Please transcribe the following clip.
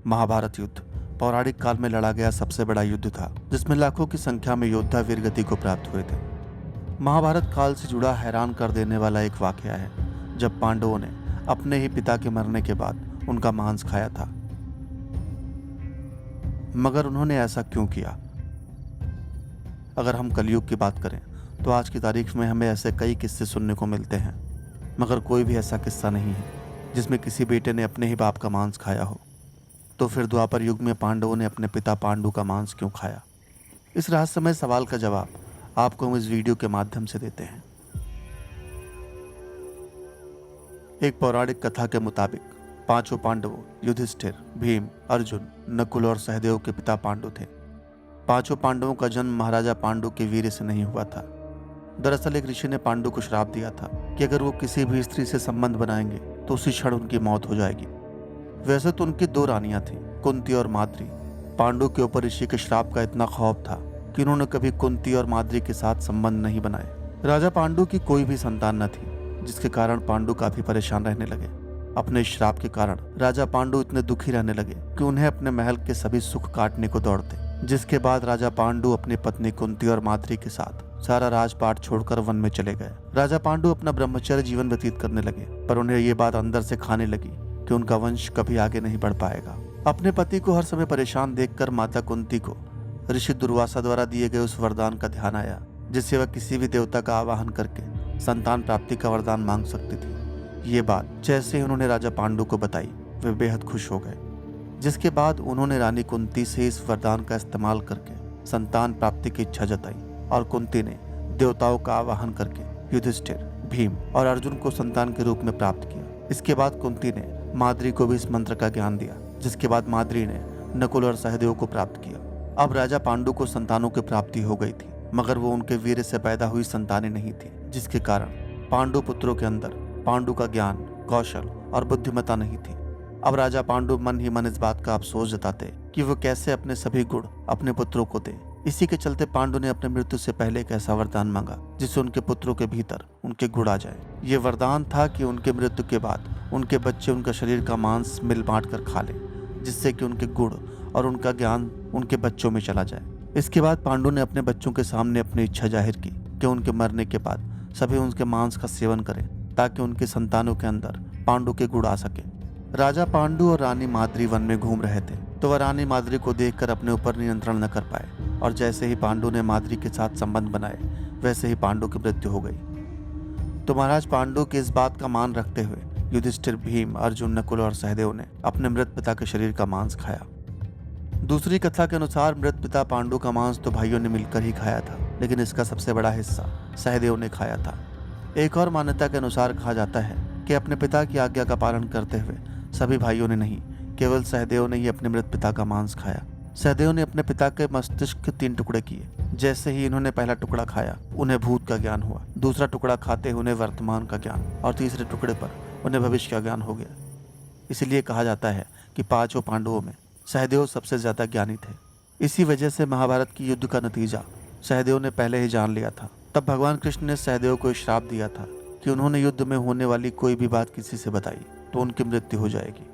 महाभारत युद्ध पौराणिक काल में लड़ा गया सबसे बड़ा युद्ध था, जिसमें लाखों की संख्या में योद्धा वीरगति को प्राप्त हुए थे। महाभारत काल से जुड़ा हैरान कर देने वाला एक वाकया है जब पांडवों ने अपने ही पिता के मरने के बाद उनका मांस खाया था। मगर उन्होंने ऐसा क्यों किया? अगर हम कलयुग की बात करें तो आज की तारीख में हमें ऐसे कई किस्से सुनने को मिलते हैं, मगर कोई भी ऐसा किस्सा नहीं है जिसमें किसी बेटे ने अपने ही बाप का मांस खाया हो। तो फिर द्वापर युग में पांडवों ने अपने पिता पांडु का मांस क्यों खाया? इस रहस्यमय सवाल का जवाब आपको हम इस वीडियो के माध्यम से देते हैं। एक पौराणिक कथा के मुताबिक पांचों पांडवों युधिष्ठिर, भीम, अर्जुन, नकुल और सहदेव के पिता पांडु थे। पांचों पांडवों का जन्म महाराजा पांडु के वीर से नहीं हुआ था। दरअसल एक ऋषि ने पांडु को श्राप दिया था कि अगर वो किसी भी स्त्री से संबंध बनाएंगे तो उसी क्षण उनकी मौत हो जाएगी। वैसे तो उनकी दो रानियां थीं, कुंती और माद्री। पांडु के ऊपर ऋषि के श्राप का इतना खौफ था कि उन्होंने कभी कुंती और माद्री के साथ संबंध नहीं बनाए। राजा पांडु की कोई भी संतान न थी, जिसके कारण पांडु काफी परेशान रहने लगे। अपने श्राप के कारण राजा पांडु इतने दुखी रहने लगे कि उन्हें अपने महल के सभी सुख काटने को दौड़ते। जिसके बाद राजा पांडु अपनी पत्नी कुंती और माद्री के साथ सारा राजपाट छोड़कर वन में चले गए। राजा पांडु अपना ब्रह्मचर्य जीवन व्यतीत करने लगे, पर उन्हें ये बात अंदर से खाने लगी कि उनका वंश कभी आगे नहीं बढ़ पाएगा। अपने पति को हर समय परेशान देखकर माता कुंती को ऋषि दुर्वासा द्वारा दिए गए उस वरदान का ध्यान आया, जिससे वह किसी भी देवता का आवाहन करके संतान प्राप्ति का वरदान मांग सकती थी। ये बात जैसे ही उन्होंने राजा पांडु को बताई, वे बेहद खुश हो गए। जिसके बाद उन्होंने रानी कुंती से इस वरदान का इस्तेमाल करके संतान प्राप्ति की इच्छा जताई और कुंती ने देवताओं का आवाहन करके युधिष्ठिर, भीम और अर्जुन को संतान के रूप में प्राप्त किया। इसके बाद कुंती ने माद्री को भी इस मंत्र का ज्ञान दिया, जिसके बाद माद्री ने नकुल और सहदेव को प्राप्त किया। अब राजा पांडु को संतानों की प्राप्ति हो गई थी, मगर वो उनके वीर से पैदा हुई संतानें नहीं थी, जिसके कारण पांडु पुत्रों के अंदर पांडु का ज्ञान, कौशल और बुद्धिमत्ता नहीं थी। अब राजा पांडु मन ही मन इस बात का अफसोस जताते कि वो कैसे अपने सभी गुण अपने पुत्रों को दे। इसी के चलते पांडु ने अपने मृत्यु से पहले एक ऐसा वरदान मांगा जिससे उनके पुत्रों के भीतर उनके गुण आ जाए। ये वरदान था कि उनके मृत्यु के बाद उनके बच्चे उनका शरीर का मांस मिल बांट कर खा लें, जिससे कि उनके गुण और उनका ज्ञान उनके बच्चों में चला जाए। इसके बाद पांडु ने अपने बच्चों के सामने अपनी इच्छा जाहिर की कि उनके मरने के बाद सभी उनके मांस का सेवन करें, ताकि उनकी संतानों के अंदर पांडु के गुण आ सके। राजा पांडु और रानी माद्री वन में घूम रहे थे, तो वह रानी माद्री को देखकर अपने ऊपर नियंत्रण न कर पाए, और जैसे ही पांडु ने माद्री के साथ संबंध बनाए, वैसे ही पांडु की मृत्यु हो गई। तो महाराज पांडु की इस बात का मान रखते हुए युधिष्ठिर, भीम, अर्जुन, नकुल और सहदेव ने अपने मृत पिता के शरीर का मांस खाया। दूसरी कथा के अनुसार मृत पिता पांडु का मांस तो भाइयों ने मिलकर ही खाया था, लेकिन इसका सबसे बड़ा हिस्सा सहदेव ने खाया था। एक और मान्यता के अनुसार कहा जाता है कि अपने पिता की आज्ञा का पालन करते हुए सभी भाइयों ने नहीं, केवल सहदेव ने ही अपने मृत पिता का मांस खाया। सहदेव ने अपने पिता के मस्तिष्क के 3 टुकड़े किए। जैसे ही इन्होंने पहला टुकड़ा खाया, उन्हें भूत का ज्ञान हुआ। दूसरा टुकड़ा खाते ही उन्हें वर्तमान का ज्ञान, और तीसरे टुकड़े पर उन्हें भविष्य का ज्ञान हो गया। इसलिए कहा जाता है कि पांचों पांडवों में सहदेव सबसे ज्यादा ज्ञानी थे। इसी वजह से महाभारत की युद्ध का नतीजा सहदेव ने पहले ही जान लिया था। तब भगवान कृष्ण ने सहदेव को श्राप दिया था कि उन्होंने युद्ध में होने वाली कोई भी बात किसी से बताई तो उनकी मृत्यु हो जाएगी।